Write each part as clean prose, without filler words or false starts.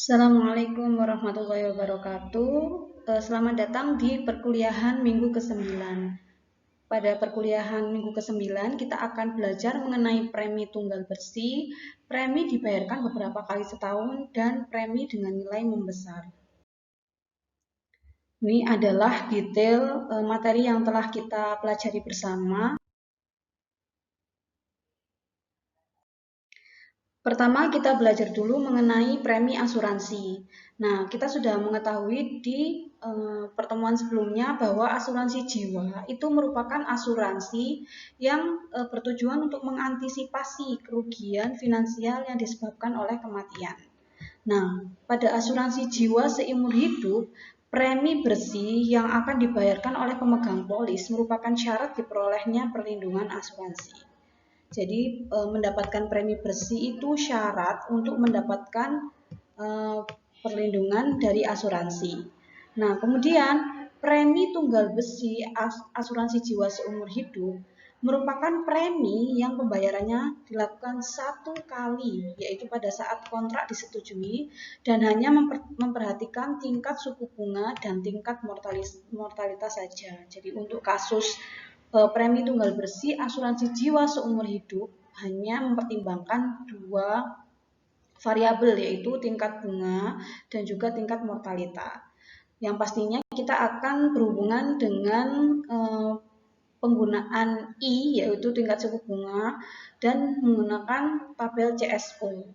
Assalamualaikum warahmatullahi wabarakatuh. Selamat datang di perkuliahan minggu ke-9. Pada perkuliahan minggu ke-9, kita akan belajar mengenai premi tunggal bersih, premi dibayarkan beberapa kali setahun, dan premi dengan nilai membesar. Ini adalah detail materi yang telah kita pelajari bersama. Pertama, kita belajar dulu mengenai premi asuransi. Nah, kita sudah mengetahui di pertemuan sebelumnya bahwa asuransi jiwa itu merupakan asuransi yang bertujuan untuk mengantisipasi kerugian finansial yang disebabkan oleh kematian. Nah, pada asuransi jiwa seumur hidup, premi bersih yang akan dibayarkan oleh pemegang polis merupakan syarat diperolehnya perlindungan asuransi. Jadi mendapatkan premi bersih itu syarat untuk mendapatkan perlindungan dari asuransi. Nah, kemudian premi tunggal besi asuransi jiwa seumur hidup merupakan premi yang pembayarannya dilakukan satu kali, yaitu pada saat kontrak disetujui dan hanya memperhatikan tingkat suku bunga dan tingkat mortalitas saja. Jadi untuk kasus premi tunggal bersih asuransi jiwa seumur hidup hanya mempertimbangkan dua variabel, yaitu tingkat bunga dan juga tingkat mortalitas. Yang pastinya kita akan berhubungan dengan penggunaan I, yaitu tingkat suku bunga, dan menggunakan tabel CSO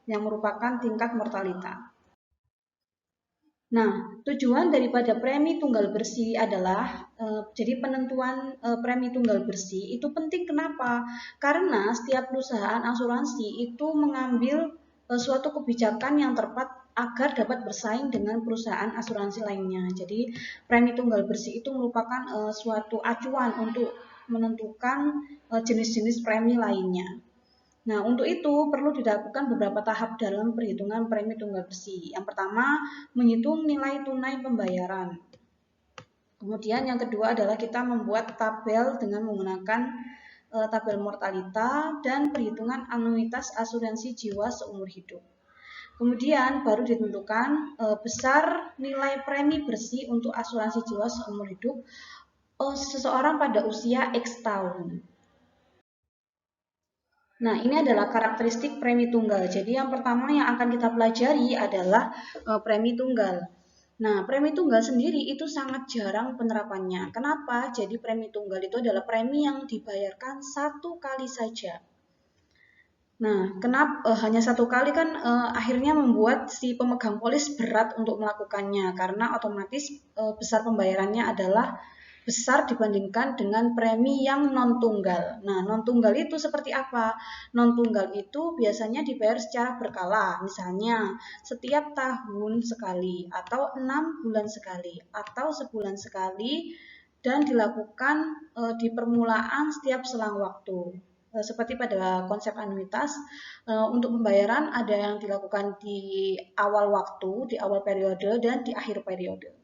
yang merupakan tingkat mortalitas. Nah, tujuan daripada premi tunggal bersih adalah jadi penentuan premi tunggal bersih itu penting. Kenapa? Karena setiap perusahaan asuransi itu mengambil suatu kebijakan yang tepat agar dapat bersaing dengan perusahaan asuransi lainnya. Jadi, premi tunggal bersih itu merupakan suatu acuan untuk menentukan jenis-jenis premi lainnya. Nah, untuk itu perlu dilakukan beberapa tahap dalam perhitungan premi tunggal bersih. Yang pertama, menghitung nilai tunai pembayaran. Kemudian yang kedua adalah kita membuat tabel dengan menggunakan tabel mortalitas dan perhitungan anuitas asuransi jiwa seumur hidup. Kemudian baru ditentukan besar nilai premi bersih untuk asuransi jiwa seumur hidup seseorang pada usia X tahun. Nah, ini adalah karakteristik premi tunggal. Jadi yang pertama yang akan kita pelajari adalah premi tunggal. Nah, premi tunggal sendiri itu sangat jarang penerapannya. Kenapa? Jadi premi tunggal itu adalah premi yang dibayarkan satu kali saja. Nah, kenapa hanya satu kali kan akhirnya membuat si pemegang polis berat untuk melakukannya karena otomatis besar pembayarannya adalah besar dibandingkan dengan premi yang non-tunggal. Nah, non-tunggal itu seperti apa? Non-tunggal itu biasanya dibayar secara berkala, misalnya setiap tahun sekali, atau 6 bulan sekali, atau sebulan sekali, dan dilakukan di permulaan setiap selang waktu. Seperti pada konsep anuitas, untuk pembayaran ada yang dilakukan di awal waktu, di awal periode, dan di akhir periode.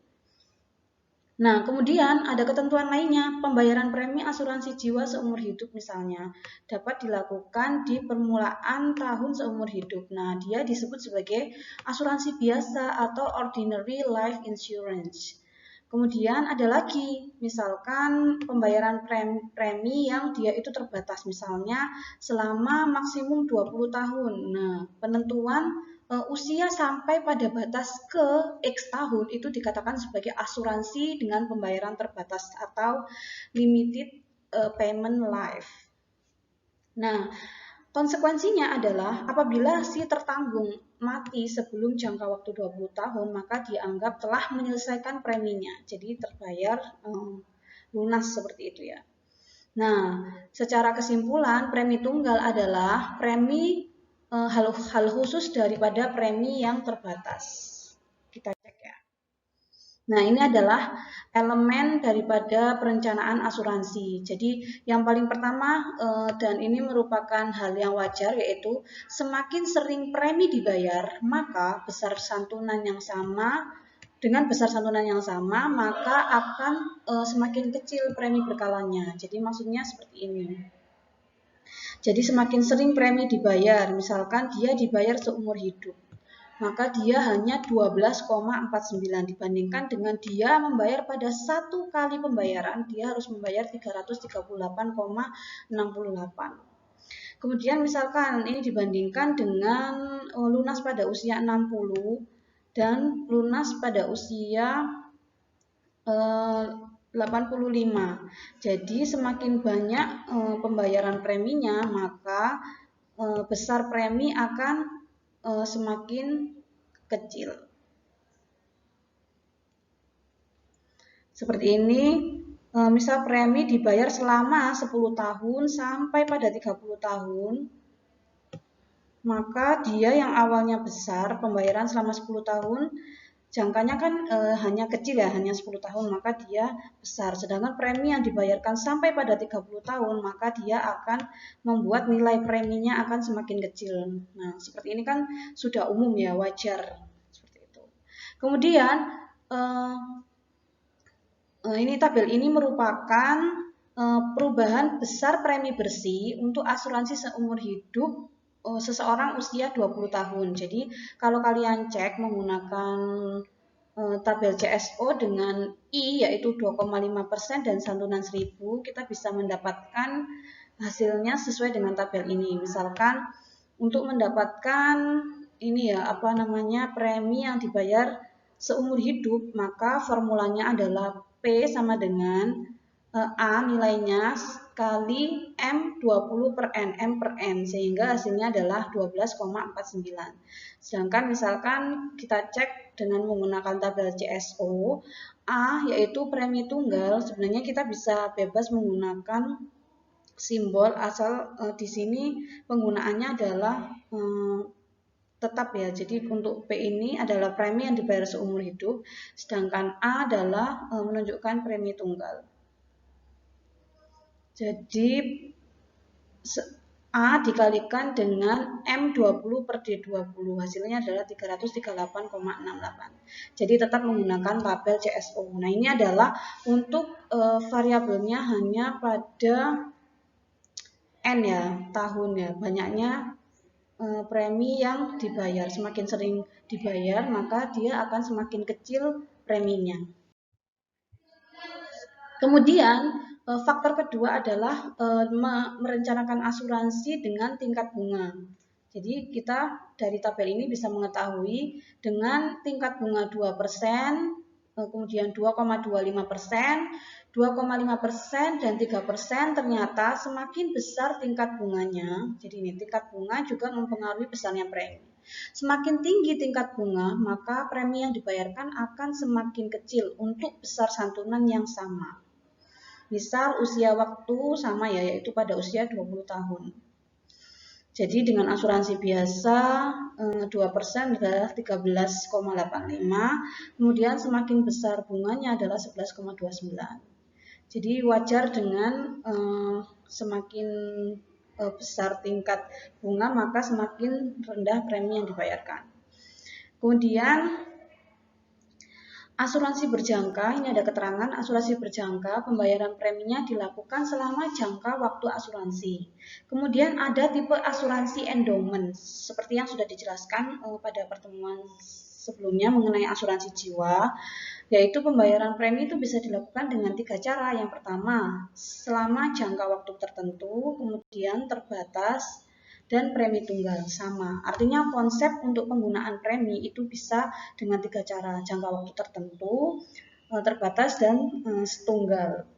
Nah, kemudian ada ketentuan lainnya, pembayaran premi asuransi jiwa seumur hidup misalnya dapat dilakukan di permulaan tahun seumur hidup. Nah, dia disebut sebagai asuransi biasa atau ordinary life insurance. Kemudian ada lagi, misalkan pembayaran premi yang dia itu terbatas, misalnya selama maksimum 20 tahun. Nah, penentuan usia sampai pada batas ke X tahun itu dikatakan sebagai asuransi dengan pembayaran terbatas atau limited payment life. Nah, konsekuensinya adalah apabila si tertanggung mati sebelum jangka waktu 20 tahun, maka dianggap telah menyelesaikan preminya. Jadi terbayar lunas seperti itu ya. Nah, secara kesimpulan premi tunggal adalah premi hal khusus daripada premi yang terbatas. Kita cek ya. Nah, ini adalah elemen daripada perencanaan asuransi. Jadi, yang paling pertama dan ini merupakan hal yang wajar, yaitu semakin sering premi dibayar, maka besar santunan yang sama dengan besar santunan yang sama, maka akan semakin kecil premi berkalanya. Jadi, maksudnya seperti ini. Jadi, semakin sering premi dibayar, misalkan dia dibayar seumur hidup. maka dia hanya 12,49 dibandingkan dengan dia membayar pada satu kali pembayaran, dia harus membayar 338,68. Kemudian misalkan ini dibandingkan dengan lunas pada usia 60 dan lunas pada usia 85. Jadi semakin banyak pembayaran preminya, maka besar premi akan semakin kecil. Seperti ini, misal premi dibayar selama 10 tahun sampai pada 30 tahun, maka dia yang awalnya besar, pembayaran selama 10 tahun, jangkanya kan hanya kecil ya, hanya 10 tahun, maka dia besar. Sedangkan premi yang dibayarkan sampai pada 30 tahun, maka dia akan membuat nilai preminya akan semakin kecil. Nah, seperti ini kan sudah umum ya, wajar. Seperti itu. Kemudian, ini tabel ini merupakan perubahan besar premi bersih untuk asuransi seumur hidup seseorang usia 20 tahun. Jadi kalau kalian cek menggunakan tabel CSO dengan I yaitu 2,5% dan santunan 1000, kita bisa mendapatkan hasilnya sesuai dengan tabel ini. Misalkan untuk mendapatkan ini ya, premi yang dibayar seumur hidup, maka formulanya adalah P sama dengan A nilainya kali M20 per N, M per N, sehingga hasilnya adalah 12,49. Sedangkan misalkan kita cek dengan menggunakan tabel CSO, A yaitu premi tunggal, sebenarnya kita bisa bebas menggunakan simbol asal di sini penggunaannya adalah tetap ya. Jadi untuk P ini adalah premi yang dibayar seumur hidup, sedangkan A adalah menunjukkan premi tunggal. Jadi A dikalikan dengan M20 per D20, hasilnya adalah 338,68. Jadi tetap menggunakan tabel CSO. Nah, ini adalah untuk variabelnya hanya pada N ya, tahun ya, banyaknya premi yang dibayar. Semakin sering dibayar, maka dia akan semakin kecil preminya. Kemudian faktor kedua adalah merencanakan asuransi dengan tingkat bunga. Jadi kita dari tabel ini bisa mengetahui dengan tingkat bunga 2%, kemudian 2,25%, 2,5% dan 3% ternyata semakin besar tingkat bunganya. Jadi ini tingkat bunga juga mempengaruhi besarnya premi. Semakin tinggi tingkat bunga, maka premi yang dibayarkan akan semakin kecil untuk besar santunan yang sama. Misal usia waktu sama ya, yaitu pada usia 20 tahun. Jadi dengan asuransi biasa 2% adalah 13,85, kemudian semakin besar bunganya adalah 11,29. Jadi wajar dengan semakin besar tingkat bunga maka semakin rendah premi yang dibayarkan. Kemudian asuransi berjangka, ini ada keterangan asuransi berjangka, pembayaran preminya dilakukan selama jangka waktu asuransi. Kemudian ada tipe asuransi endowment, seperti yang sudah dijelaskan pada pertemuan sebelumnya mengenai asuransi jiwa, yaitu pembayaran premi itu bisa dilakukan dengan 3 cara. Yang pertama, selama jangka waktu tertentu, kemudian terbatas, dan premi tunggal sama. Artinya konsep untuk penggunaan premi itu bisa dengan 3 cara, jangka waktu tertentu, terbatas, dan setunggal.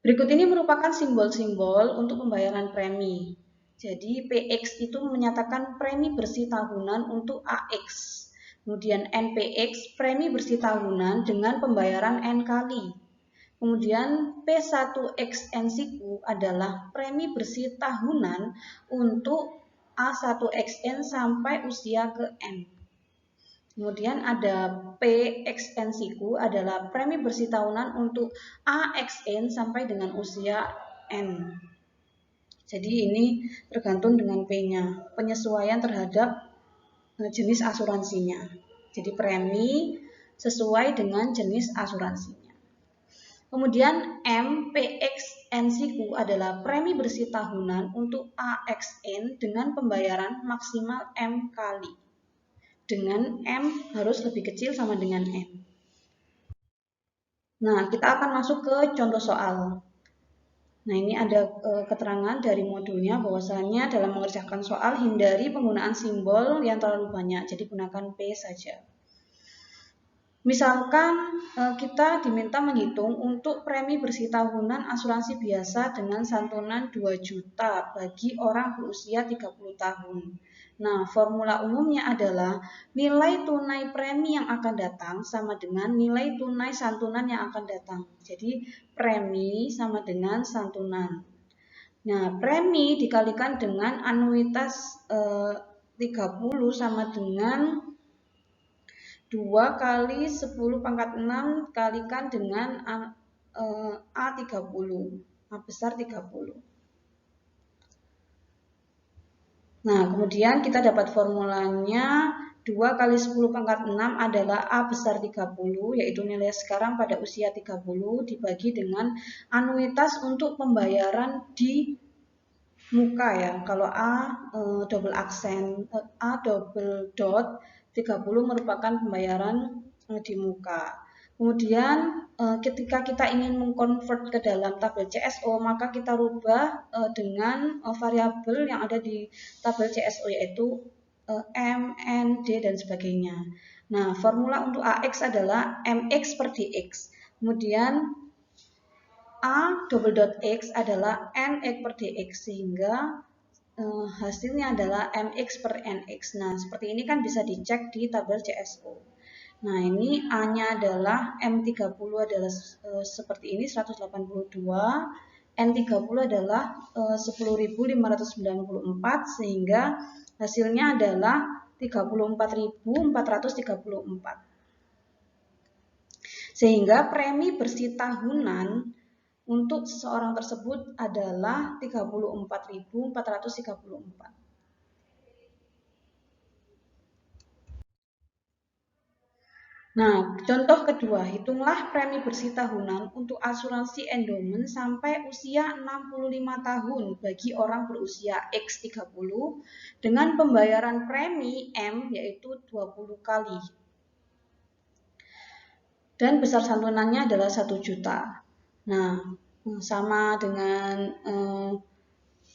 Berikut ini merupakan simbol-simbol untuk pembayaran premi. Jadi PX itu menyatakan premi bersih tahunan untuk AX. Kemudian NPX premi bersih tahunan dengan pembayaran N kali. Kemudian P1XN-SIKU adalah premi bersih tahunan untuk A1XN sampai usia ke N. Kemudian ada PXN-SIKU adalah premi bersih tahunan untuk AXN sampai dengan usia N. Jadi ini tergantung dengan P-nya, penyesuaian terhadap jenis asuransinya. Jadi premi sesuai dengan jenis asuransinya. Kemudian MPX XN siku adalah premi bersih tahunan untuk AXN dengan pembayaran maksimal M kali. Dengan M harus lebih kecil sama dengan M. Nah, kita akan masuk ke contoh soal. Nah, ini ada keterangan dari modulnya bahwasannya dalam mengerjakan soal hindari penggunaan simbol yang terlalu banyak, jadi gunakan P saja. Misalkan kita diminta menghitung untuk premi bersih tahunan asuransi biasa dengan santunan 2 juta bagi orang berusia 30 tahun. Nah, formula umumnya adalah nilai tunai premi yang akan datang sama dengan nilai tunai santunan yang akan datang. Jadi, premi sama dengan santunan. Nah, premi dikalikan dengan anuitas 30 sama dengan 2 kali 10 pangkat 6 kalikan dengan A30, A besar 30. Nah, kemudian kita dapat formulanya 2 kali 10 pangkat 6 adalah A besar 30, yaitu nilai sekarang pada usia 30 dibagi dengan anuitas untuk pembayaran di muka ya. Kalau A double aksen, A double dot 30 merupakan pembayaran di muka. Kemudian ketika kita ingin mengkonvert ke dalam tabel CSO, maka kita rubah dengan variabel yang ada di tabel CSO yaitu M, N, D dan sebagainya. Nah, formula untuk AX adalah MX per DX. Kemudian A double dot X adalah NX per DX sehingga hasilnya adalah MX per NX. Nah, seperti ini kan bisa dicek di tabel CSO. Nah, ini A-nya adalah M30 adalah seperti ini 182, N30 adalah 10.594 sehingga hasilnya adalah 34.434. Sehingga premi bersih tahunan untuk seseorang tersebut adalah 34.434. Nah, contoh kedua, hitunglah premi bersih tahunan untuk asuransi endowment sampai usia 65 tahun bagi orang berusia X30 dengan pembayaran premi M yaitu 20 kali. Dan besar santunannya adalah 1 juta. Nah, sama dengan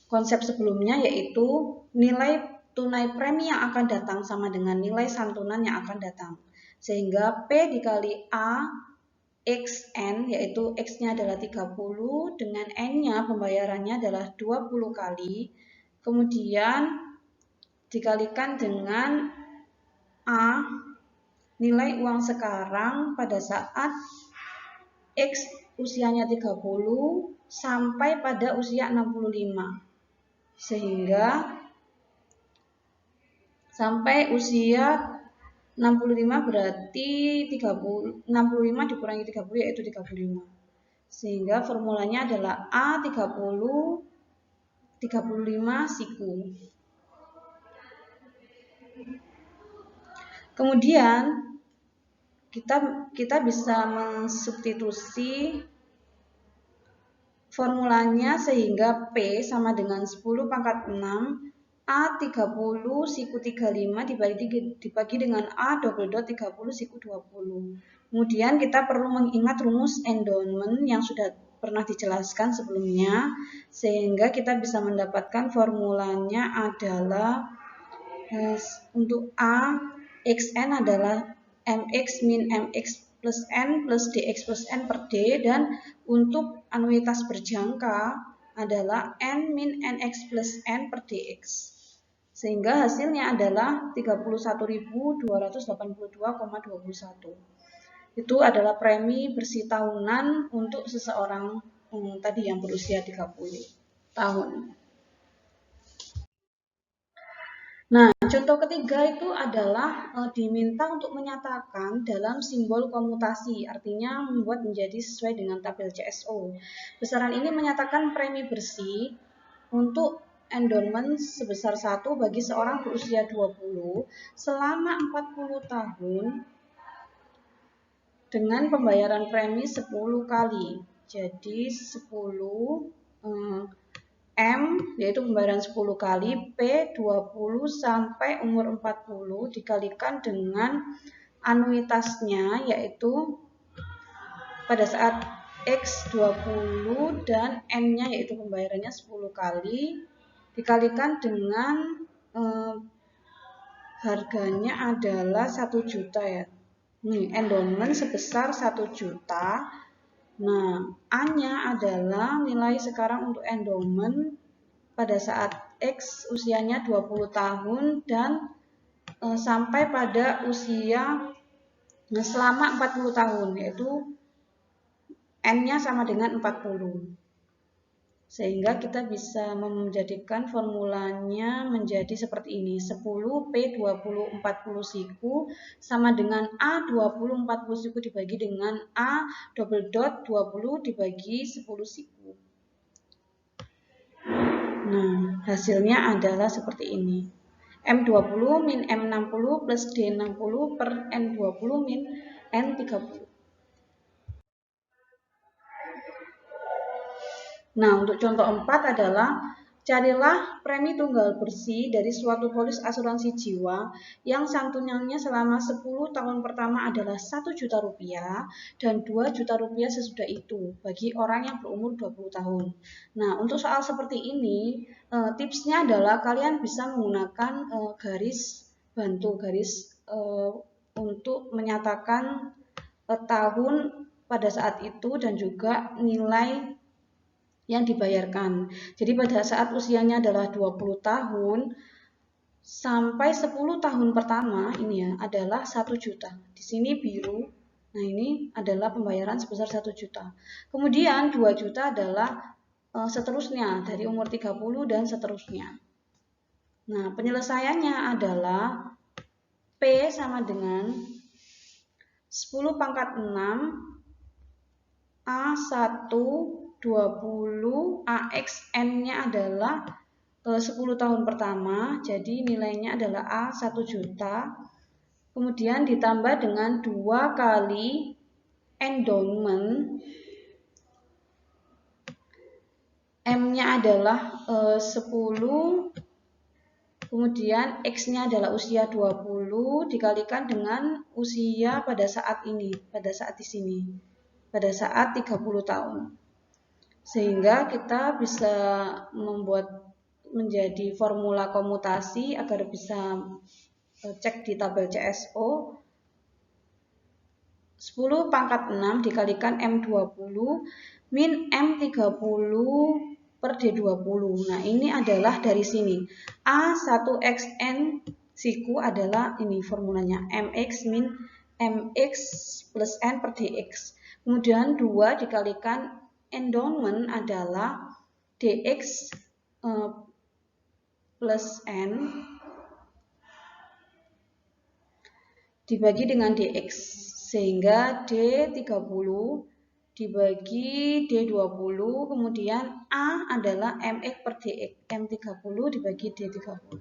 konsep sebelumnya yaitu nilai tunai premi yang akan datang sama dengan nilai santunan yang akan datang. Sehingga P dikali A XN yaitu X-nya adalah 30 dengan N-nya pembayarannya adalah 20 kali. Kemudian dikalikan dengan A nilai uang sekarang pada saat X usianya 30 sampai pada usia 65. Sehingga sampai usia 65 berarti 65 dikurangi 30 yaitu 35. Sehingga formulanya adalah A30 35 siku. Kemudian kita bisa mensubstitusi formulanya sehingga P sama dengan 10 pangkat 6 A30 siku 35 dibagi dengan A double dot 30 siku 20. Kemudian kita perlu mengingat rumus endowment yang sudah pernah dijelaskan sebelumnya sehingga kita bisa mendapatkan formulanya adalah untuk A XN adalah MX min MX plus N plus DX plus N per D dan untuk anuitas berjangka adalah N min NX plus N per DX. Sehingga hasilnya adalah 31.282,21. Itu adalah premi bersih tahunan untuk seseorang tadi yang berusia 30 tahun. Nah, contoh ketiga itu adalah diminta untuk menyatakan dalam simbol komutasi, artinya membuat menjadi sesuai dengan tabel CSO. Besaran ini menyatakan premi bersih untuk endowment sebesar 1 bagi seorang berusia 20 selama 40 tahun dengan pembayaran premi 10 kali. Jadi 10 M yaitu pembayaran 10 kali, P 20 sampai umur 40 dikalikan dengan anuitasnya yaitu pada saat X 20 dan N-nya yaitu pembayarannya 10 kali dikalikan dengan harganya adalah 1 juta ya. Nih, endowment sebesar 1 juta. Nah, A-nya adalah nilai sekarang untuk endowment pada saat X usianya 20 tahun dan sampai pada usia selama 40 tahun, yaitu N-nya sama dengan 40. Sehingga kita bisa menjadikan formulanya menjadi seperti ini. 10 P 20 40 siku sama dengan A 20 40 siku dibagi dengan A double dot 20 dibagi 10 siku. Nah, hasilnya adalah seperti ini. M20 min M60 plus D60 per N20 min N30. Nah, untuk contoh 4 adalah carilah premi tunggal bersih dari suatu polis asuransi jiwa yang santunannya selama 10 tahun pertama adalah 1 juta rupiah dan 2 juta rupiah sesudah itu bagi orang yang berumur 20 tahun. Nah, untuk soal seperti ini, tipsnya adalah kalian bisa menggunakan garis bantu, garis untuk menyatakan tahun pada saat itu dan juga nilai yang dibayarkan. Jadi pada saat usianya adalah 20 tahun sampai 10 tahun pertama ini ya adalah 1 juta. Di sini biru. Nah, ini adalah pembayaran sebesar 1 juta. Kemudian 2 juta adalah seterusnya dari umur 30 dan seterusnya. Nah, penyelesaiannya adalah P sama dengan 10 pangkat 6 A1 20 AX N-nya adalah 10 tahun pertama, jadi nilainya adalah A 1 juta. Kemudian ditambah dengan 2 kali endowment, M-nya adalah 10, kemudian X-nya adalah usia 20 dikalikan dengan usia pada saat ini, pada saat di sini, pada saat 30 tahun. Sehingga kita bisa membuat menjadi formula komutasi agar bisa cek di tabel CSO. 10 pangkat 6 dikalikan M20 min M30 per D20. Nah, ini adalah dari sini. A1XN siku adalah ini formulanya. MX min MX plus N per DX. Kemudian 2 dikalikan endowment adalah DX plus N dibagi dengan DX, sehingga D30 dibagi D20, kemudian A adalah MX per DX, M30 dibagi D30.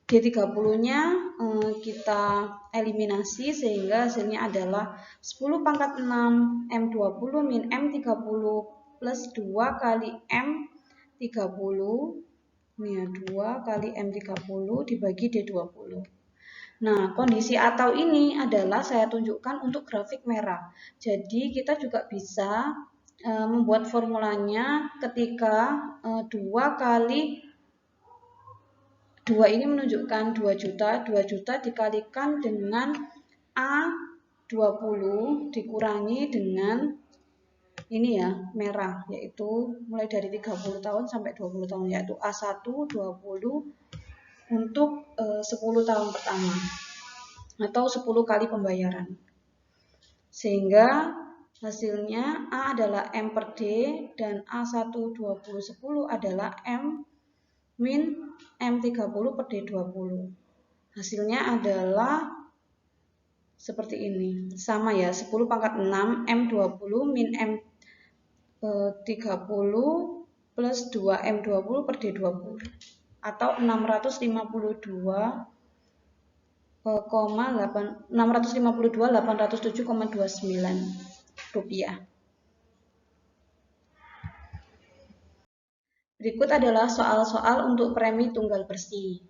D30-nya kita eliminasi sehingga hasilnya adalah 10 pangkat 6 M20 min M30 plus 2 kali M30, ini ya 2 kali M30 dibagi D20. Nah, kondisi atau ini adalah saya tunjukkan untuk grafik merah. Jadi kita juga bisa membuat formulanya ketika 2 kali 2 ini menunjukkan 2 juta dikalikan dengan A20 dikurangi dengan ini ya, merah, yaitu mulai dari 30 tahun sampai 20 tahun, yaitu A1 20 untuk 10 tahun pertama atau 10 kali pembayaran. Sehingga hasilnya A adalah M per D dan A1 20 10 adalah M min M30 per D20. Hasilnya adalah seperti ini. Sama ya, 10 pangkat 6 M20 min M30 plus 2 M20 per D20 atau 652.807,29 rupiah. Berikut adalah soal-soal untuk premi tunggal bersih.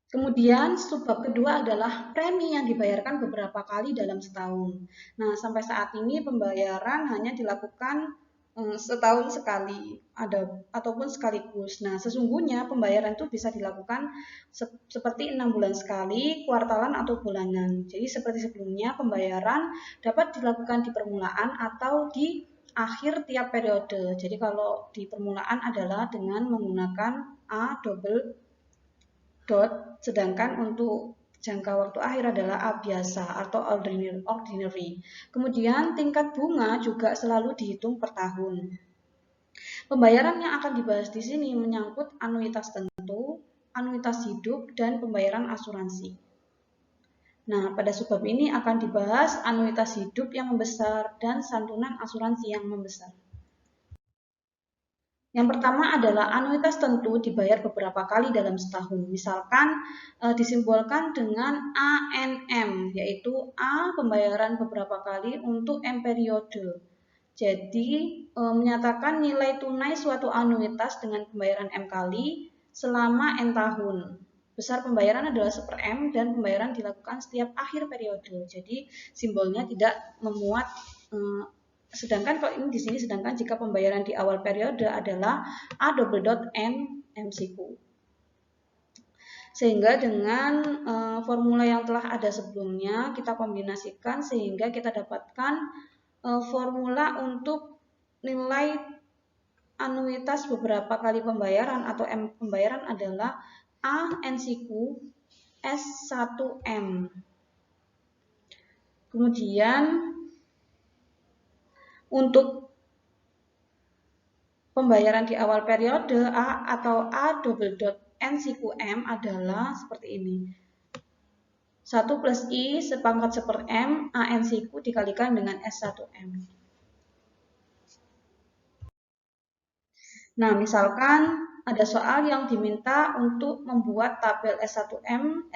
Kemudian subbab kedua adalah premi yang dibayarkan beberapa kali dalam setahun. Nah, sampai saat ini pembayaran hanya dilakukan setahun sekali ataupun sekaligus. Nah, sesungguhnya pembayaran itu bisa dilakukan seperti 6 bulan sekali, kuartalan atau bulanan. Jadi seperti sebelumnya, pembayaran dapat dilakukan di permulaan atau di akhir tiap periode. Jadi kalau di permulaan adalah dengan menggunakan A double dot, sedangkan untuk jangka waktu akhir adalah A biasa atau ordinary. Kemudian tingkat bunga juga selalu dihitung per tahun. Pembayaran yang akan dibahas di sini menyangkut anuitas tentu, anuitas hidup, dan pembayaran asuransi. Nah, pada subbab ini akan dibahas anuitas hidup yang membesar dan santunan asuransi yang membesar. Yang pertama adalah anuitas tentu dibayar beberapa kali dalam setahun. Misalkan disimbolkan dengan ANM, yaitu A pembayaran beberapa kali untuk M periode. Jadi menyatakan nilai tunai suatu anuitas dengan pembayaran M kali selama N tahun. Besar pembayaran adalah 1/M dan pembayaran dilakukan setiap akhir periode. Jadi simbolnya tidak memuat sedangkan kalau ini di sini sedangkan jika pembayaran di awal periode adalah A double dot N MCQ. Sehingga dengan formula yang telah ada sebelumnya kita kombinasikan sehingga kita dapatkan formula untuk nilai anuitas beberapa kali pembayaran atau M pembayaran adalah A NCQ S1M. Kemudian untuk pembayaran di awal periode A atau A double dot NCQM adalah seperti ini. 1 plus I sepangkat 1/M ANCQ dikalikan dengan S1M. Nah, misalkan ada soal yang diminta untuk membuat tabel S1M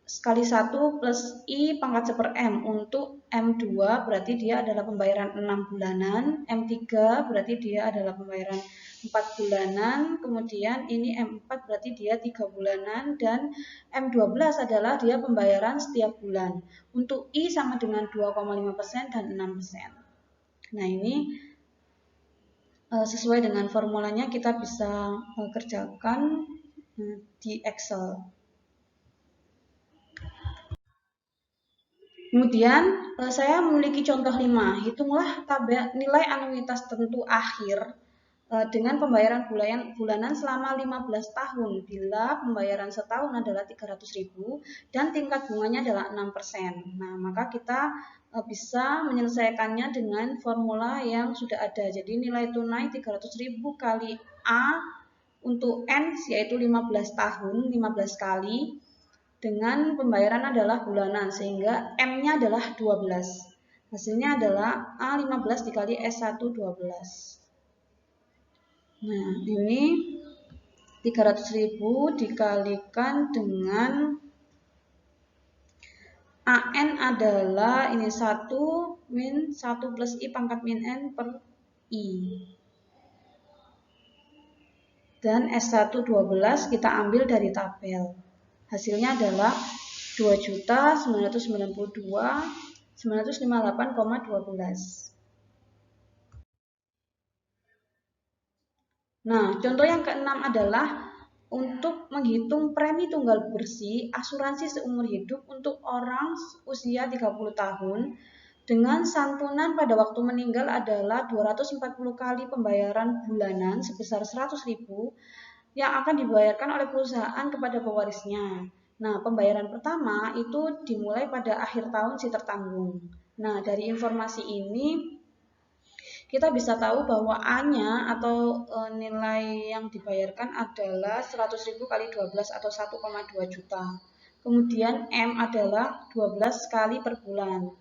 sekali 1 plus I pangkat 1/M untuk M2 berarti dia adalah pembayaran 6 bulanan, M3 berarti dia adalah pembayaran 4 bulanan, kemudian ini M4 berarti dia 3 bulanan, dan M12 adalah dia pembayaran setiap bulan. Untuk I sama dengan 2,5% dan 6%. Nah, ini sesuai dengan formulanya kita bisa kerjakan di Excel. Kemudian saya memiliki contoh 5. Hitunglah tabel nilai anuitas tentu akhir dengan pembayaran bulanan selama 15 tahun bila pembayaran setahun adalah 300.000 dan tingkat bunganya adalah 6%. Nah, maka kita bisa menyelesaikannya dengan formula yang sudah ada. Jadi nilai tunai 300.000 kali A untuk N yaitu 15 tahun, 15 kali dengan pembayaran adalah bulanan sehingga M-nya adalah 12. Hasilnya adalah A15 dikali S1 12. Nah, ini 300.000 dikalikan dengan AN adalah ini 1 min 1 plus I pangkat min N per I. Dan S1 12 kita ambil dari tabel. Hasilnya adalah 2.992.958,12. Nah, contoh yang keenam adalah untuk menghitung premi tunggal bersih asuransi seumur hidup untuk orang usia 30 tahun dengan santunan pada waktu meninggal adalah 240 kali pembayaran bulanan sebesar 100.000 yang akan dibayarkan oleh perusahaan kepada pewarisnya. Nah, pembayaran pertama itu dimulai pada akhir tahun si tertanggung. Nah, dari informasi ini kita bisa tahu bahwa A-nya atau nilai yang dibayarkan adalah 100.000 kali 12 atau 1,2 juta. Kemudian M adalah 12 kali per bulan.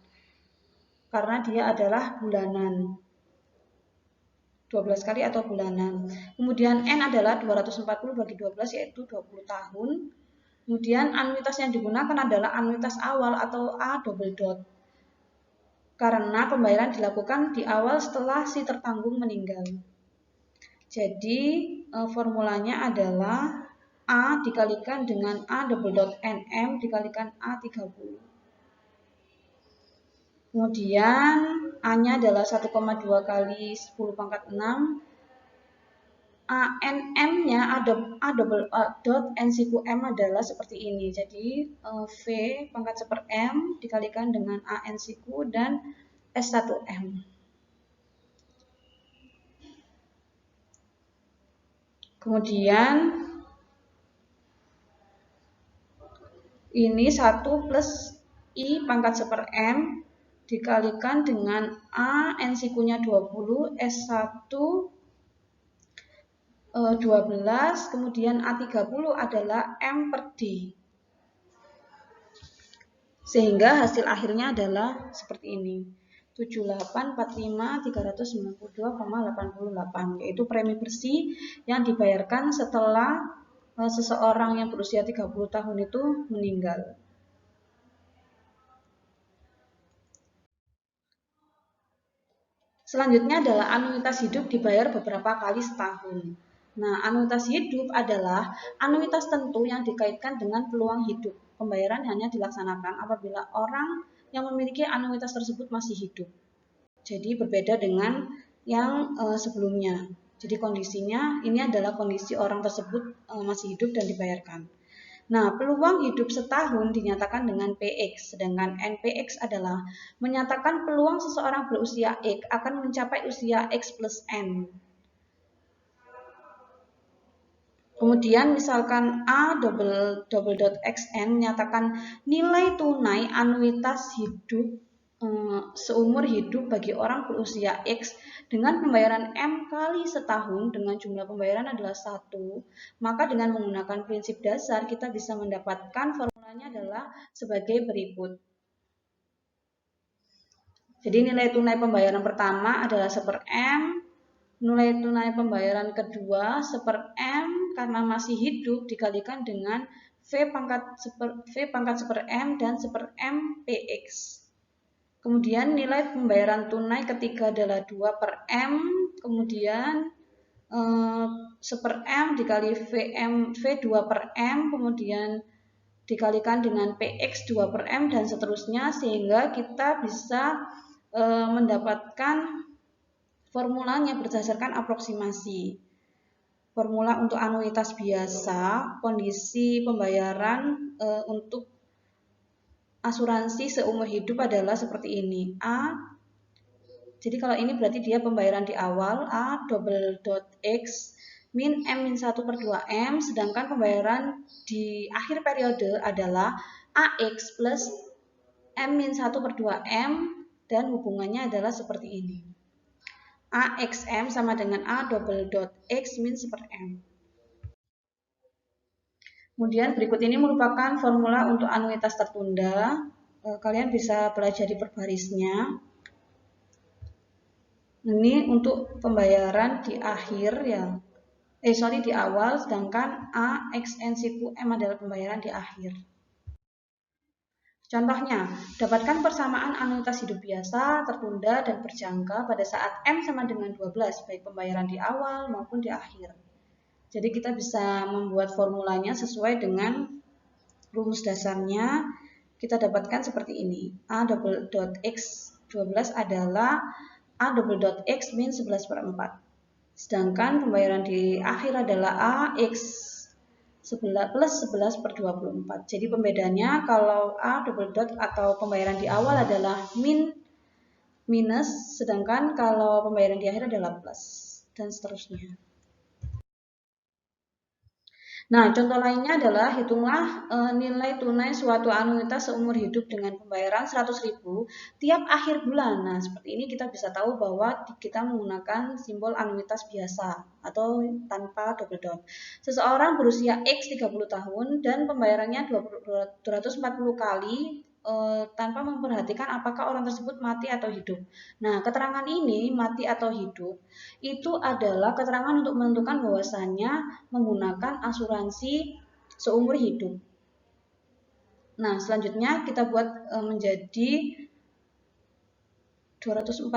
Karena dia adalah bulanan. 12 kali atau bulanan. Kemudian N adalah 240 bagi 12 yaitu 20 tahun. Kemudian anuitas yang digunakan adalah anuitas awal atau A double dot. karena pembayaran dilakukan di awal setelah si tertanggung meninggal. Jadi formulanya adalah A dikalikan dengan A double dot NM dikalikan A30. Kemudian A-nya adalah 1,2 kali 10 pangkat 6. ANM-nya A double dot NC-M adalah seperti ini. Jadi V pangkat 1 M dikalikan dengan ANC dan S1M. Kemudian ini 1 plus I pangkat 1 M dikalikan dengan A NC-nya 20, S1 12, kemudian A30 adalah M per D. Sehingga hasil akhirnya adalah seperti ini. 7845.392,88, yaitu premi bersih yang dibayarkan setelah seseorang yang berusia 30 tahun itu meninggal. Selanjutnya adalah anuitas hidup dibayar beberapa kali setahun. Nah, anuitas hidup adalah anuitas tentu yang dikaitkan dengan peluang hidup. Pembayaran hanya dilaksanakan apabila orang yang memiliki anuitas tersebut masih hidup. Jadi berbeda dengan yang sebelumnya. Jadi kondisinya ini adalah kondisi orang tersebut masih hidup dan dibayarkan. Nah, peluang hidup setahun dinyatakan dengan PX, sedangkan NPX adalah menyatakan peluang seseorang berusia X akan mencapai usia X plus N. Kemudian misalkan A double dot XN menyatakan nilai tunai anuitas hidup seumur hidup bagi orang berusia X dengan pembayaran M kali setahun dengan jumlah pembayaran adalah 1, maka dengan menggunakan prinsip dasar kita bisa mendapatkan formulanya adalah sebagai berikut. Jadi nilai tunai pembayaran pertama adalah 1/M, nilai tunai pembayaran kedua 1/M karena masih hidup dikalikan dengan V pangkat 1/M dan 1/M PX. Kemudian nilai pembayaran tunai ketiga adalah 2/M, kemudian 1/M dikali V 2/M, kemudian dikalikan dengan PX 2/M dan seterusnya, sehingga kita bisa mendapatkan formulanya berdasarkan aproksimasi. Formula untuk anuitas biasa, kondisi pembayaran untuk asuransi seumur hidup adalah seperti ini. A, jadi kalau ini berarti dia pembayaran di awal, A double dot X min M min 1 per 2M, sedangkan pembayaran di akhir periode adalah AX plus M min 1 per 2M, dan hubungannya adalah seperti ini. AXM sama dengan A double dot X min 1/M. Kemudian berikut ini merupakan formula untuk anuitas tertunda. Kalian bisa pelajari per barisnya. Ini untuk pembayaran di akhir ya. Di awal, sedangkan AXNCQM adalah pembayaran di akhir. Contohnya, dapatkan persamaan anuitas hidup biasa, tertunda, dan berjangka pada saat M sama dengan 12, baik pembayaran di awal maupun di akhir. Jadi kita bisa membuat formulanya sesuai dengan rumus dasarnya. Kita dapatkan seperti ini. A double dot X 12 adalah A double dot X min 11/4. Sedangkan pembayaran di akhir adalah AX 11 plus 11 per 24. Jadi pembedanya kalau A double dot atau pembayaran di awal adalah minus, sedangkan kalau pembayaran di akhir adalah plus, dan seterusnya. Nah, contoh lainnya adalah hitunglah nilai tunai suatu anuitas seumur hidup dengan pembayaran 100.000 tiap akhir bulan. Nah, seperti ini kita bisa tahu bahwa kita menggunakan simbol anuitas biasa atau tanpa double dot. Seseorang berusia X 30 tahun dan pembayarannya 240 kali tanpa memperhatikan apakah orang tersebut mati atau hidup. Nah, keterangan ini mati atau hidup itu adalah keterangan untuk menentukan bahwasannya menggunakan asuransi seumur hidup. Nah, selanjutnya kita buat menjadi 240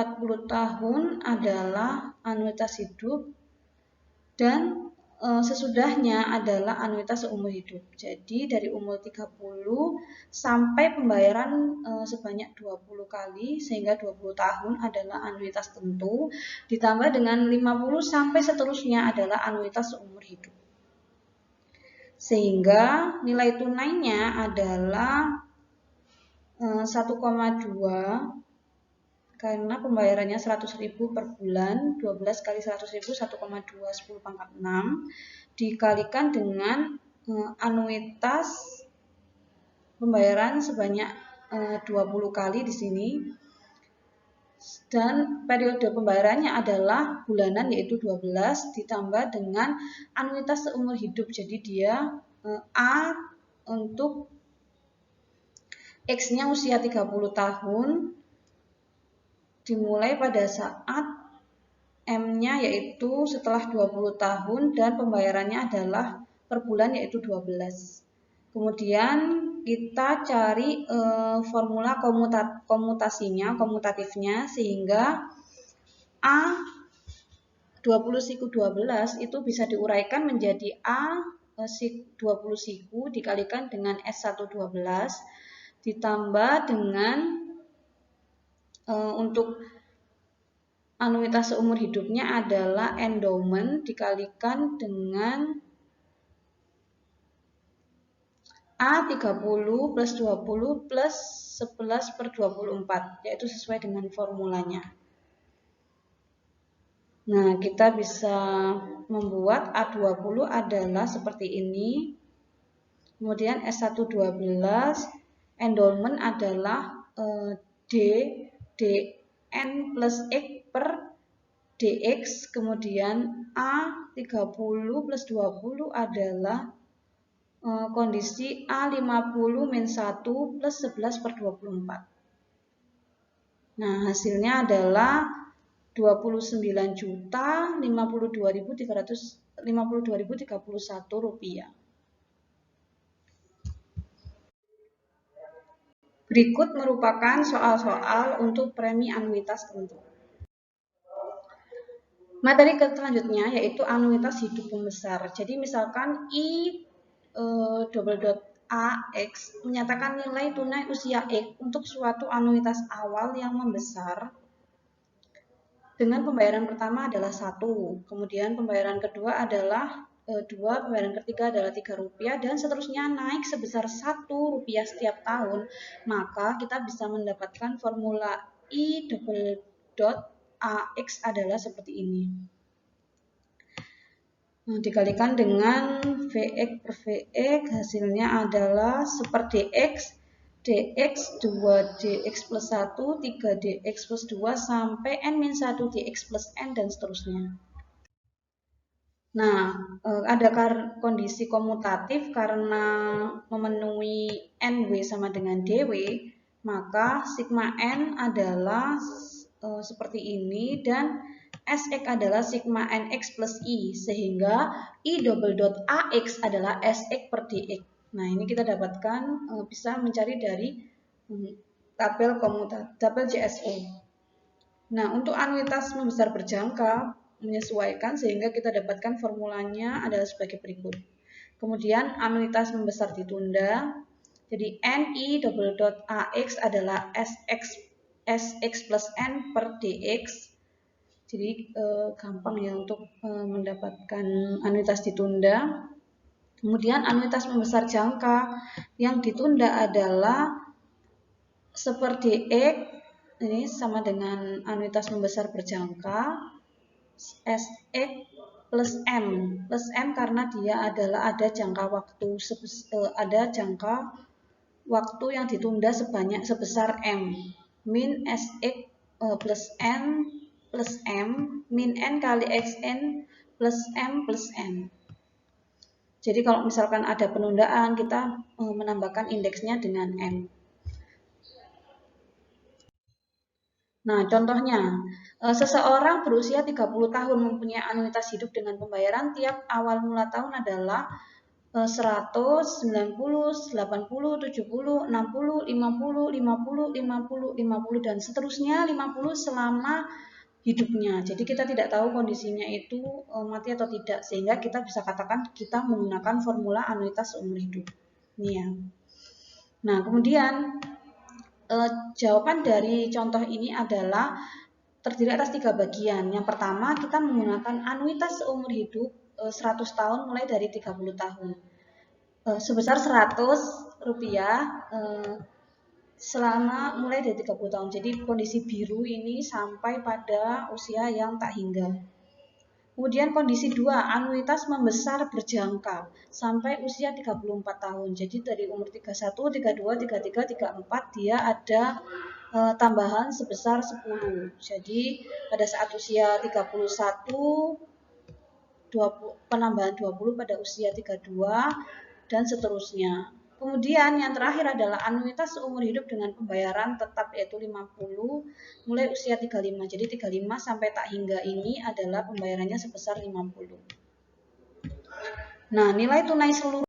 tahun adalah anuitas hidup dan sesudahnya adalah anuitas seumur hidup. Jadi dari umur 30 sampai pembayaran sebanyak 20 kali sehingga 20 tahun adalah anuitas tentu, ditambah dengan 50 sampai seterusnya adalah anuitas seumur hidup. Sehingga nilai tunainya adalah 1,2 karena pembayarannya 100.000 per bulan, 12 kali 100.000 1,2 10 pangkat 6 dikalikan dengan anuitas pembayaran sebanyak 20 kali di sini, dan periode pembayarannya adalah bulanan yaitu 12 ditambah dengan anuitas seumur hidup. Jadi dia A untuk X-nya usia 30 tahun dimulai pada saat M-nya yaitu setelah 20 tahun dan pembayarannya adalah per bulan yaitu 12. Kemudian kita cari formula komutatifnya sehingga A 20 siku 12 itu bisa diuraikan menjadi A 20 siku dikalikan dengan S1 12 ditambah dengan untuk anuitas seumur hidupnya adalah endowment dikalikan dengan A 30 plus 20 plus 11 per 24, yaitu sesuai dengan formulanya. Nah, kita bisa membuat A20 adalah seperti ini. Kemudian S1 12, endowment adalah dn plus X per dx, kemudian A 30 plus 20 adalah kondisi A 50 min 1 plus 11 per 24. Nah, hasilnya adalah 29.052.351 rupiah. Berikut merupakan soal-soal untuk premi anuitas tentu. Materi selanjutnya yaitu anuitas hidup pembesar. Jadi misalkan I_AX menyatakan nilai tunai usia X untuk suatu anuitas awal yang membesar dengan pembayaran pertama adalah 1, kemudian pembayaran kedua adalah 2, pembayaran ketiga adalah 3 rupiah, dan seterusnya naik sebesar 1 rupiah setiap tahun, maka kita bisa mendapatkan formula I_AX adalah seperti ini. Nah, dikalikan dengan Vx per Vx, hasilnya adalah seper dx 2 dx plus 1, 3 dx plus 2, sampai n-1 dx plus n, dan seterusnya. Nah, ada kondisi komutatif karena memenuhi NW sama dengan DW, maka sigma N adalah seperti ini, dan Sx adalah sigma Nx plus I, sehingga I_AX adalah Sx per dx. Nah, ini kita dapatkan bisa mencari dari tabel JSO. Nah, untuk anuitas membesar berjangka menyesuaikan sehingga kita dapatkan formulanya adalah sebagai berikut. Kemudian anuitas membesar ditunda. Jadi Ni_AX adalah Sx plus N per dx. Jadi gampang ya untuk mendapatkan anuitas ditunda. Kemudian anuitas membesar jangka yang ditunda adalah seper dx, ini sama dengan anuitas membesar berjangka, Sx plus M karena dia adalah ada jangka waktu yang ditunda sebesar M, min Sx plus N plus M min N kali Xn plus M plus N. Jadi kalau misalkan ada penundaan, kita menambahkan indeksnya dengan M. Nah, contohnya, seseorang berusia 30 tahun mempunyai anuitas hidup dengan pembayaran tiap awal mula tahun adalah 100, 90, 80, 70, 60, 50, 50, 50, 50, dan seterusnya 50 selama hidupnya. Jadi kita tidak tahu kondisinya itu mati atau tidak, sehingga kita bisa katakan kita menggunakan formula anuitas seumur hidup. Ini ya. Nah, kemudian jawaban dari contoh ini adalah terdiri atas 3 bagian. Yang pertama, kita menggunakan anuitas seumur hidup 100 tahun mulai dari 30 tahun. Sebesar 100 rupiah selama mulai dari 30 tahun. Jadi kondisi biru ini sampai pada usia yang tak hingga. Kemudian kondisi 2, anuitas membesar berjangka sampai usia 34 tahun. Jadi dari umur 31, 32, 33, 34 dia ada tambahan sebesar 10. Jadi pada saat usia 31, penambahan 20 pada usia 32 dan seterusnya. Kemudian yang terakhir adalah anuitas seumur hidup dengan pembayaran tetap yaitu 50 mulai usia 35. Jadi 35 sampai tak hingga ini adalah pembayarannya sebesar 50. Nah, nilai tunai seluruh.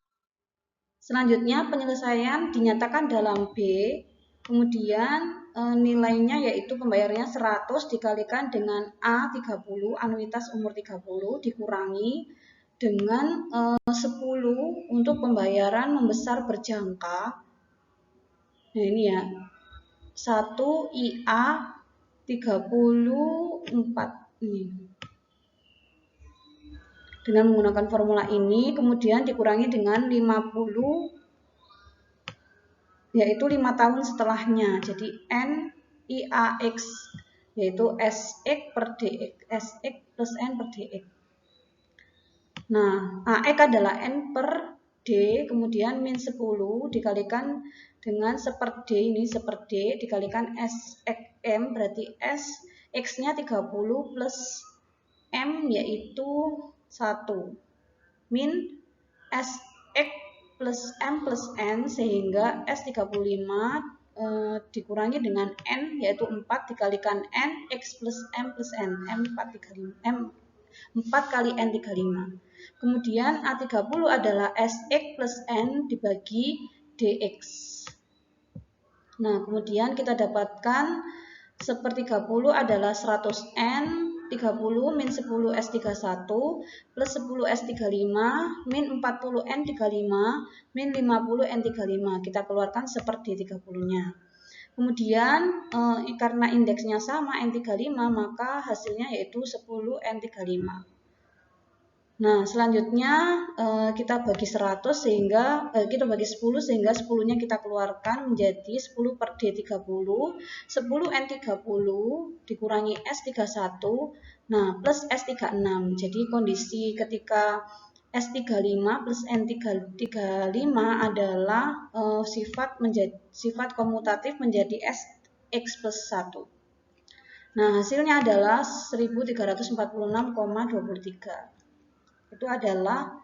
Selanjutnya penyelesaian dinyatakan dalam B. Kemudian nilainya yaitu pembayarannya 100 dikalikan dengan A30 anuitas umur 30 dikurangi dengan 10 untuk pembayaran membesar berjangka. Nah ini ya, 1 IA 34 ini. Dengan menggunakan formula ini, kemudian dikurangi dengan 50, yaitu 5 tahun setelahnya. Jadi N IAX, yaitu SX per DX, SX plus N per DX. Nah, AX adalah N per D, kemudian min 10 dikalikan dengan seper D, ini seper D, dikalikan SXM, berarti S, X-nya 30 plus M, yaitu 1. Min SX plus M plus N, sehingga S35 dikurangi dengan N, yaitu 4, dikalikan N, X plus M plus N, M 4 kali N35. Kemudian A30 adalah SX plus N dibagi DX. Nah, kemudian kita dapatkan seper30 adalah 100N, 30 min 10 S31 plus 10 S35 min 40 N35 min 50 N35. Kita keluarkan seper D30-nya. Kemudian karena indeksnya sama N35, maka hasilnya yaitu 10 N35. Nah, selanjutnya kita bagi 100 sehingga kita bagi 10 sehingga 10-nya kita keluarkan menjadi 10 per D30, 10 N30 dikurangi S31, nah plus S36. Jadi kondisi ketika S35 plus N35 adalah sifat komutatif menjadi SX plus 1. Nah, hasilnya adalah 1346,23. Itu adalah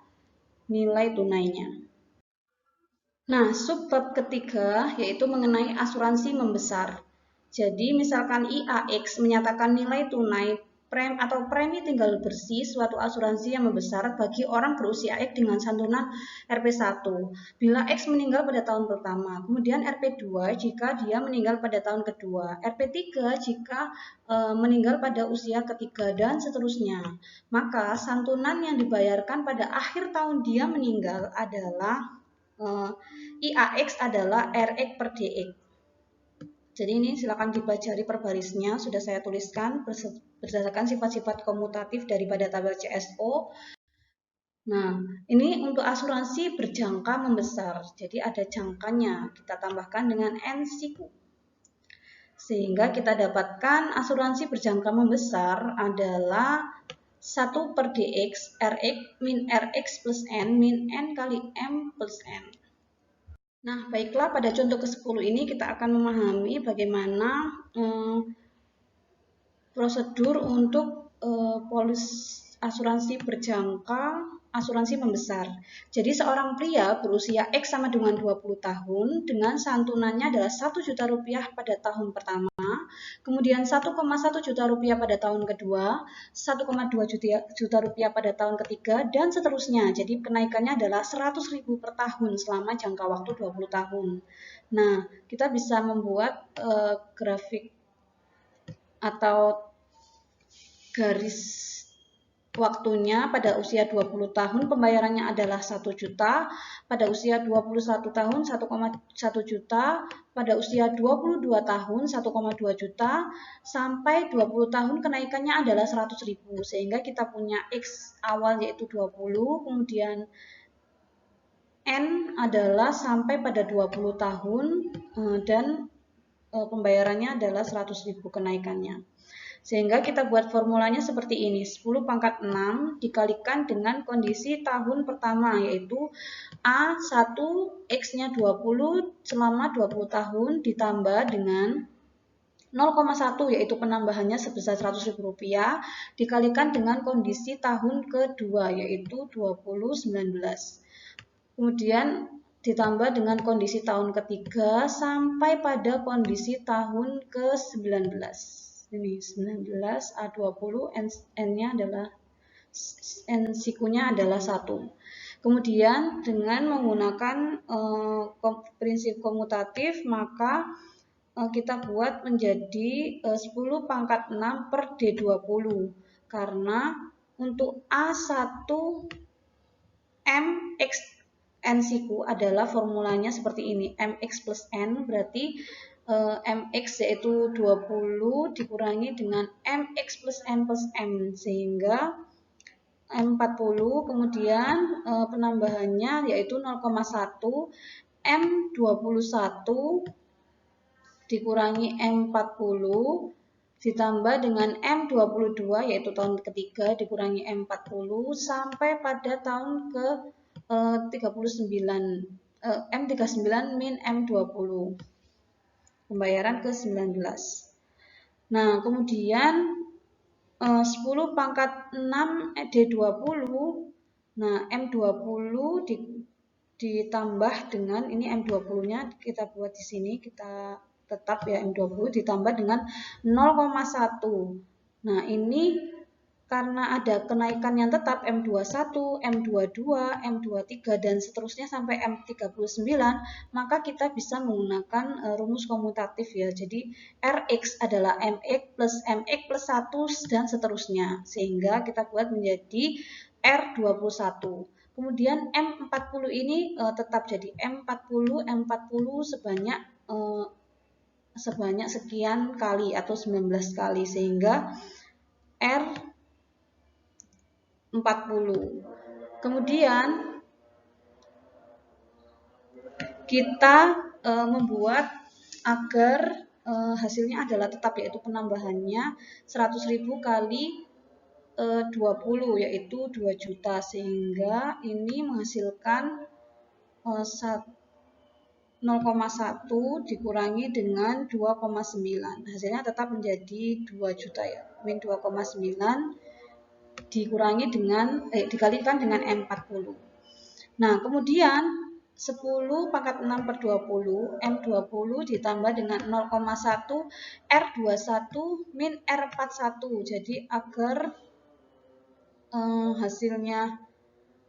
nilai tunainya. Nah, subbab ketiga yaitu mengenai asuransi membesar. Jadi, misalkan IAX menyatakan nilai tunai premi tinggal bersih suatu asuransi yang membesar bagi orang berusia X dengan santunan RP1 bila X meninggal pada tahun pertama, kemudian RP2 jika dia meninggal pada tahun kedua, RP3 jika meninggal pada usia ketiga, dan seterusnya. Maka santunan yang dibayarkan pada akhir tahun dia meninggal adalah IAX adalah RX per DX. Jadi ini silakan dipelajari per barisnya, sudah saya tuliskan berdasarkan sifat-sifat komutatif daripada tabel CSO. Nah, ini untuk asuransi berjangka membesar, jadi ada jangkanya, kita tambahkan dengan N-siku. Sehingga kita dapatkan asuransi berjangka membesar adalah 1 per DX, RX min RX plus N min N kali M plus N. Nah, baiklah, pada contoh ke-10 ini kita akan memahami bagaimana prosedur untuk polis asuransi berjangka, asuransi membesar. Jadi seorang pria berusia X sama dengan 20 tahun dengan santunannya adalah 1 juta rupiah pada tahun pertama, kemudian 1,1 juta rupiah pada tahun kedua, 1,2 juta rupiah pada tahun ketiga, dan seterusnya. Jadi kenaikannya adalah 100.000 per tahun selama jangka waktu 20 tahun. Nah, kita bisa membuat grafik atau garis waktunya. Pada usia 20 tahun pembayarannya adalah 1 juta, pada usia 21 tahun 1,1 juta, pada usia 22 tahun 1,2 juta, sampai 20 tahun kenaikannya adalah 100.000. Sehingga kita punya X awal yaitu 20, kemudian N adalah sampai pada 20 tahun dan pembayarannya adalah 100.000 kenaikannya. Sehingga kita buat formulanya seperti ini, 10 pangkat 6 dikalikan dengan kondisi tahun pertama, yaitu A1 X-nya 20 selama 20 tahun ditambah dengan 0,1 yaitu penambahannya sebesar 100.000 rupiah dikalikan dengan kondisi tahun kedua yaitu 2019. Kemudian ditambah dengan kondisi tahun ketiga sampai pada kondisi tahun ke-19. Ini 19 A20 N-nya adalah N sikunya adalah 1. Kemudian dengan menggunakan prinsip komutatif maka kita buat menjadi 10 pangkat 6 per D20 karena untuk A1 MX N siku adalah formulanya seperti ini, MX plus N berarti MX yaitu 20 dikurangi dengan MX plus N plus M sehingga M40 kemudian penambahannya yaitu 0,1 M21 dikurangi M40 ditambah dengan M22 yaitu tahun ketiga dikurangi M40 sampai pada tahun ke 39 M39 min M20 pembayaran ke-19. Nah, kemudian 10 pangkat 6 D20. Nah, M20 ditambah dengan ini M20-nya kita buat di sini, kita tetap ya M20 ditambah dengan 0,1. Nah, ini karena ada kenaikan yang tetap M21, M22, M23, dan seterusnya sampai M39, maka kita bisa menggunakan rumus komutatif ya. Jadi Rx adalah MX plus 1 dan seterusnya. Sehingga kita buat menjadi R21. Kemudian M40 ini tetap jadi M40 sebanyak sekian kali atau 19 kali sehingga R 40. Kemudian kita membuat agar hasilnya adalah tetap yaitu penambahannya 100.000 kali 20 yaitu 2 juta sehingga ini menghasilkan 0,1 dikurangi dengan 2,9 hasilnya tetap menjadi 2 juta ya min 2,9 dikurangi dengan dikalikan dengan M40. Nah, kemudian 10 pangkat 6 per 20 M20 ditambah dengan 0,1 R21 min R41. Jadi agar hasilnya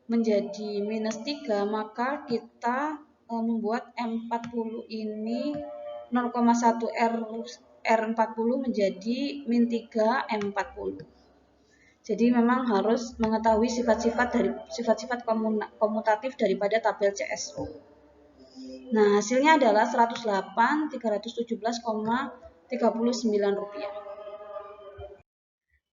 menjadi minus 3 maka kita membuat M40 ini 0,1 R40 menjadi min 3 M40. Jadi memang harus mengetahui sifat-sifat komutatif daripada tabel CSO. Nah, hasilnya adalah 108.317,39 rupiah.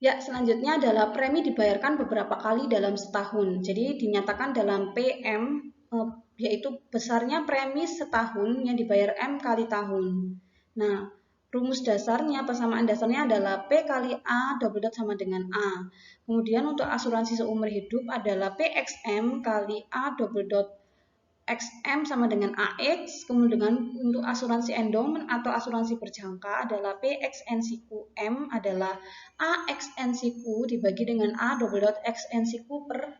Ya, selanjutnya adalah premi dibayarkan beberapa kali dalam setahun. Jadi dinyatakan dalam PM yaitu besarnya premi setahun yang dibayar M kali tahun. Nah, rumus dasarnya, persamaan dasarnya adalah P kali A double dot sama dengan A. Kemudian untuk asuransi seumur hidup adalah PXM kali A double dot XM sama dengan AX, kemudian untuk asuransi endowment atau asuransi berjangka adalah PXNCQ M adalah AXNCQ dibagi dengan A double dot XNCQ per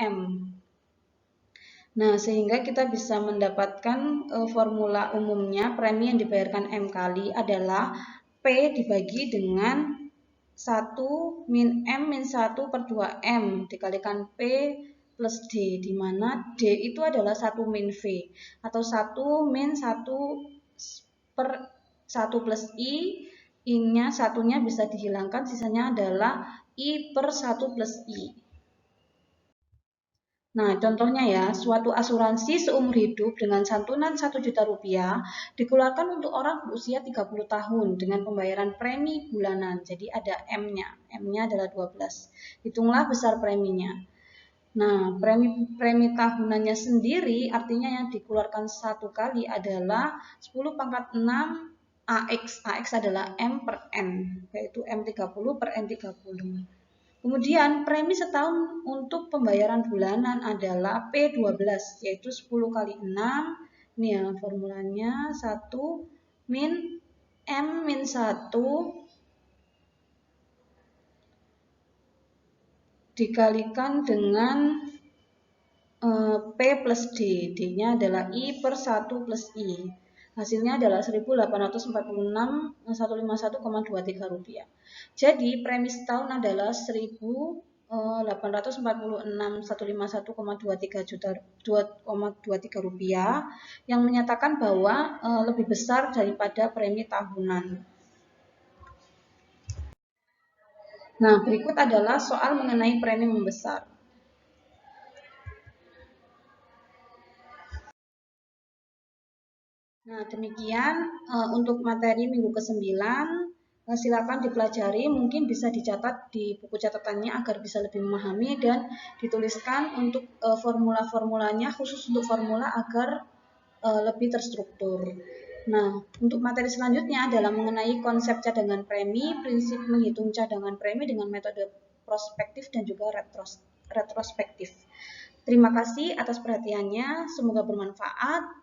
M. Nah, sehingga kita bisa mendapatkan formula umumnya premi yang dibayarkan M kali adalah P dibagi dengan 1 min M min 1 per 2M dikalikan P plus D, di mana D itu adalah 1 min V atau 1 min 1 per 1 plus I, I-nya satunya bisa dihilangkan, sisanya adalah I per 1 plus I. Nah, contohnya ya, suatu asuransi seumur hidup dengan santunan 1 juta rupiah dikeluarkan untuk orang berusia 30 tahun dengan pembayaran premi bulanan. Jadi ada M-nya. M-nya adalah 12. Hitunglah besar preminya. Nah, premi tahunannya sendiri artinya yang dikeluarkan satu kali adalah 10 pangkat 6 AX. AX adalah M per N, yaitu M30 per N30. Kemudian premi setahun untuk pembayaran bulanan adalah P12, yaitu 10 kali 6. Ini ya formulanya 1 min M min 1 dikalikan dengan P plus D. D-nya adalah I per 1 plus I. Hasilnya adalah 1.846.151,23 rupiah. Jadi premi setahun adalah 1.846.151,23 rupiah yang menyatakan bahwa lebih besar daripada premi tahunan. Nah, berikut adalah soal mengenai premi membesar. Nah, demikian untuk materi minggu ke-9. Silakan dipelajari, mungkin bisa dicatat di buku catatannya agar bisa lebih memahami dan dituliskan untuk formula-formulanya, khusus untuk formula agar lebih terstruktur. Nah, untuk materi selanjutnya adalah mengenai konsep cadangan premi, prinsip menghitung cadangan premi dengan metode prospektif dan juga retrospektif. Terima kasih atas perhatiannya, semoga bermanfaat.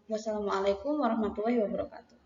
Wassalamualaikum warahmatullahi wabarakatuh.